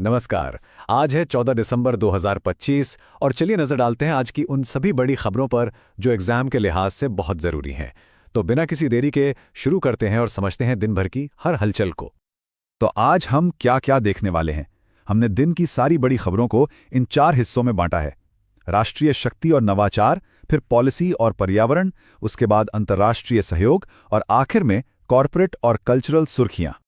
नमस्कार। आज है 14 दिसंबर 2025 और चलिए नजर डालते हैं आज की उन सभी बड़ी खबरों पर जो एग्जाम के लिहाज से बहुत जरूरी हैं। तो बिना किसी देरी के शुरू करते हैं और समझते हैं दिन भर की हर हलचल को। तो आज हम क्या क्या देखने वाले हैं। हमने दिन की सारी बड़ी खबरों को इन 4 हिस्सों में बांटा है। राष्ट्रीय शक्ति और नवाचार, फिर पॉलिसी और पर्यावरण, उसके बाद अंतर्राष्ट्रीय सहयोग और आखिर में कॉरपोरेट और कल्चरल सुर्खियां।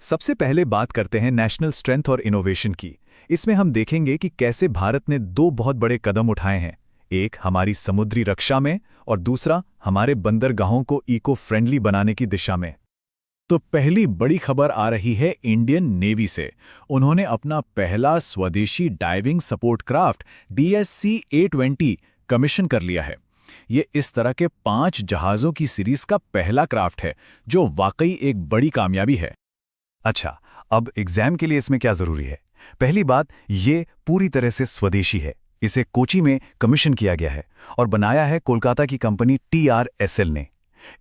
सबसे पहले बात करते हैं नेशनल स्ट्रेंथ और इनोवेशन की। इसमें हम देखेंगे कि कैसे भारत ने 2 बहुत बड़े कदम उठाए हैं, एक हमारी समुद्री रक्षा में और दूसरा हमारे बंदरगाहों को इको फ्रेंडली बनाने की दिशा में। तो पहली बड़ी खबर आ रही है इंडियन नेवी से। उन्होंने अपना पहला स्वदेशी diving support craft DSC-A20 commission कर लिया है। ये इस तरह के 5 जहाज़ों की सीरीज का पहला क्राफ्ट है, जो वाकई एक बड़ी कामयाबी है। अच्छा, अब एग्जाम के लिए इसमें क्या जरूरी है? पहली बात, ये पूरी तरह से स्वदेशी है। इसे कोची में कमीशन किया गया है और बनाया है कोलकाता की कंपनी TRSL ने।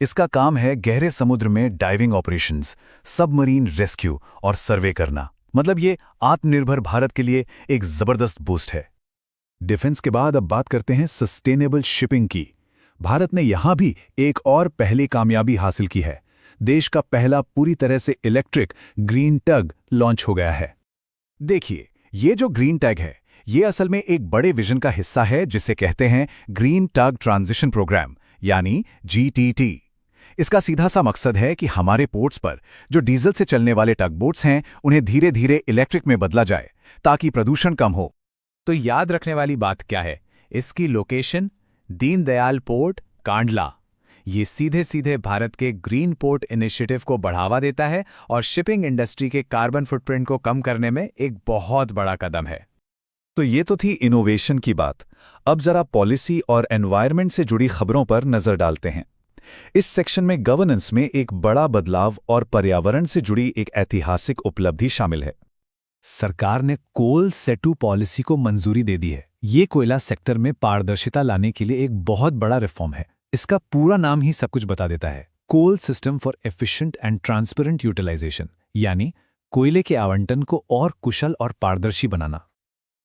इसका काम है गहरे समुद्र में डाइविंग ऑपरेशंस, सबमरीन रेस्क्यू और सर्वे करना। मतलब ये आत्मनिर्भर भारत के लिए एक जबरदस्त बूस्ट है। डिफेंस के बाद अब बात करते हैं सस्टेनेबल शिपिंग की। भारत ने यहां भी एक और पहली कामयाबी हासिल की है। देश का पहला पूरी तरह से इलेक्ट्रिक ग्रीन टग लॉन्च हो गया है। देखिए, ये जो ग्रीन टग है, ये असल में एक बड़े विजन का हिस्सा है जिसे कहते हैं ग्रीन टग ट्रांजिशन प्रोग्राम, यानी GTT। इसका सीधा सा मकसद है कि हमारे पोर्ट्स पर जो डीजल से चलने वाले टग बोट्स हैं, उन्हें धीरे धीरे इलेक्ट्रिक में बदला जाए ताकि प्रदूषण कम हो। तो याद रखने वाली बात क्या है? इसकी लोकेशन दीनदयाल पोर्ट, कांडला। ये सीधे सीधे भारत के ग्रीन पोर्ट इनिशिएटिव को बढ़ावा देता है और शिपिंग इंडस्ट्री के कार्बन फुटप्रिंट को कम करने में एक बहुत बड़ा कदम है। तो ये तो थी इनोवेशन की बात। अब जरा पॉलिसी और एनवायरनमेंट से जुड़ी खबरों पर नजर डालते हैं। इस सेक्शन में गवर्नेंस में एक बड़ा बदलाव और पर्यावरण से जुड़ी एक ऐतिहासिक उपलब्धि शामिल है। सरकार ने कोल सेटू पॉलिसी को मंजूरी दे दी है। ये कोयला सेक्टर में पारदर्शिता लाने के लिए एक बहुत बड़ा रिफॉर्म है। इसका पूरा नाम ही सब कुछ बता देता है, coal system for efficient and transparent utilisation, यानी कोयले के आवंटन को और कुशल और पारदर्शी बनाना।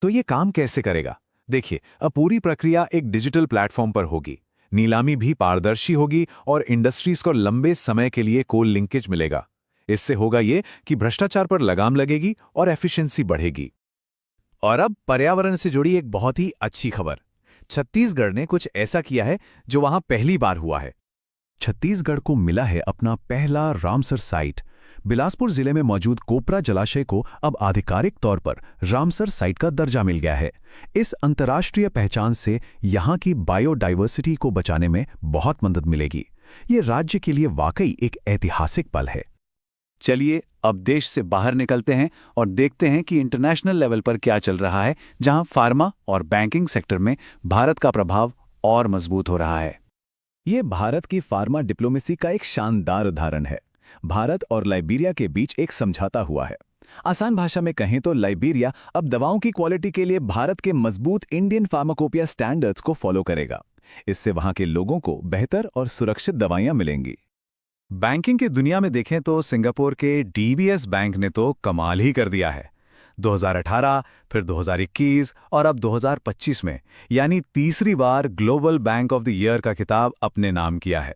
तो ये काम कैसे करेगा? देखिए, अब पूरी प्रक्रिया एक डिजिटल प्लेटफॉर्म पर होगी। नीलामी भी पारदर्शी होगी और इंडस्ट्रीज को लंबे समय के लिए कोल लिंकेज मिलेगा। इससे होगा ये कि भ्रष्टाचार पर लगाम लगेगी और एफिशिएंसी बढ़ेगी। और अब पर्यावरण से जुड़ी एक बहुत ही अच्छी खबर। छत्तीसगढ़ ने कुछ ऐसा किया है जो वहां पहली बार हुआ है। छत्तीसगढ़ को मिला है अपना पहला रामसर साइट। बिलासपुर जिले में मौजूद कोपरा जलाशय को अब आधिकारिक तौर पर रामसर साइट का दर्जा मिल गया है। इस अंतर्राष्ट्रीय पहचान से यहां की बायोडाइवर्सिटी को बचाने में बहुत मदद मिलेगी। ये राज्य के लिए वाकई एक ऐतिहासिक पल है। चलिए अब देश से बाहर निकलते हैं और देखते हैं कि इंटरनेशनल लेवल पर क्या चल रहा है, जहां फार्मा और बैंकिंग सेक्टर में भारत का प्रभाव और मजबूत हो रहा है। ये भारत की फार्मा डिप्लोमेसी का एक शानदार उदाहरण है। भारत और लाइबेरिया के बीच एक समझौता हुआ है। आसान भाषा में कहें तो लाइबेरिया अब दवाओं की क्वालिटी के लिए भारत के मजबूत इंडियन फार्माकोपिया स्टैंडर्ड्स को फॉलो करेगा। इससे वहां के लोगों को बेहतर और सुरक्षित दवाइयां मिलेंगी। बैंकिंग की दुनिया में देखें तो सिंगापुर के DBS बैंक ने तो कमाल ही कर दिया है। 2018, फिर 2021 और अब 2025 में, यानी तीसरी बार global bank of the year का खिताब अपने नाम किया है।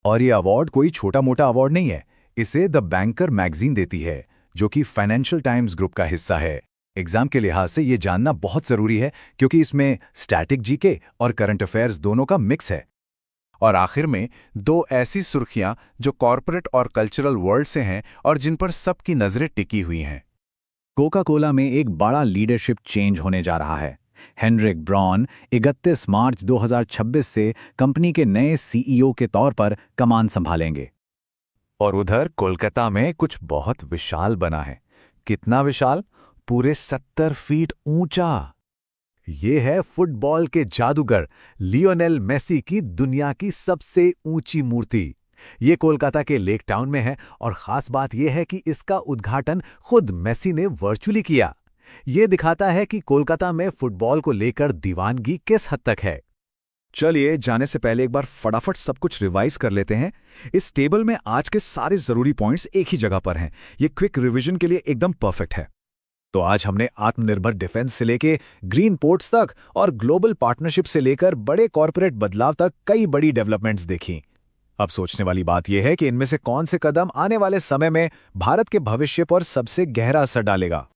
और ये अवार्ड कोई छोटा मोटा अवार्ड नहीं है। इसे द बैंकर मैगजीन देती है, जो कि फाइनेंशियल टाइम्स ग्रुप का हिस्सा है। एग्जाम के लिहाज से ये जानना बहुत जरूरी है, क्योंकि इसमें स्टैटिक GK और करंट अफेयर्स दोनों का मिक्स है। और आखिर में 2 ऐसी सुर्खियां जो कॉरपोरेट और कल्चरल वर्ल्ड से हैं और जिन पर सबकी नजरें टिकी हुई हैं। कोका कोला में एक बड़ा लीडरशिप चेंज होने जा रहा है। हेनरिक ब्राउन 31 मार्च 2026 से कंपनी के नए CEO के तौर पर कमान संभालेंगे। और उधर कोलकाता में कुछ बहुत विशाल बना है। कितना विशाल? पूरे 70 फीट ऊंचा। ये है फुटबॉल के जादूगर लियोनेल मेसी की दुनिया की सबसे ऊंची मूर्ति। ये कोलकाता के लेक टाउन में है और खास बात यह है कि इसका उद्घाटन खुद मेसी ने वर्चुअली किया। ये दिखाता है कि कोलकाता में फुटबॉल को लेकर दीवानगी किस हद तक है। चलिए जाने से पहले एक बार फटाफट सब कुछ रिवाइज कर लेते हैं। इस टेबल में आज के सारे जरूरी पॉइंट्स एक ही जगह पर हैं। ये क्विक रिवीजन के लिए एकदम परफेक्ट है। तो आज हमने आत्मनिर्भर डिफेंस से लेके ग्रीन पोर्ट्स तक और ग्लोबल पार्टनरशिप से लेकर बड़े कॉरपोरेट बदलाव तक कई बड़ी डेवलपमेंट्स देखी। अब सोचने वाली बात यह है कि इनमें से कौन से कदम आने वाले समय में भारत के भविष्य पर सबसे गहरा असर डालेगा।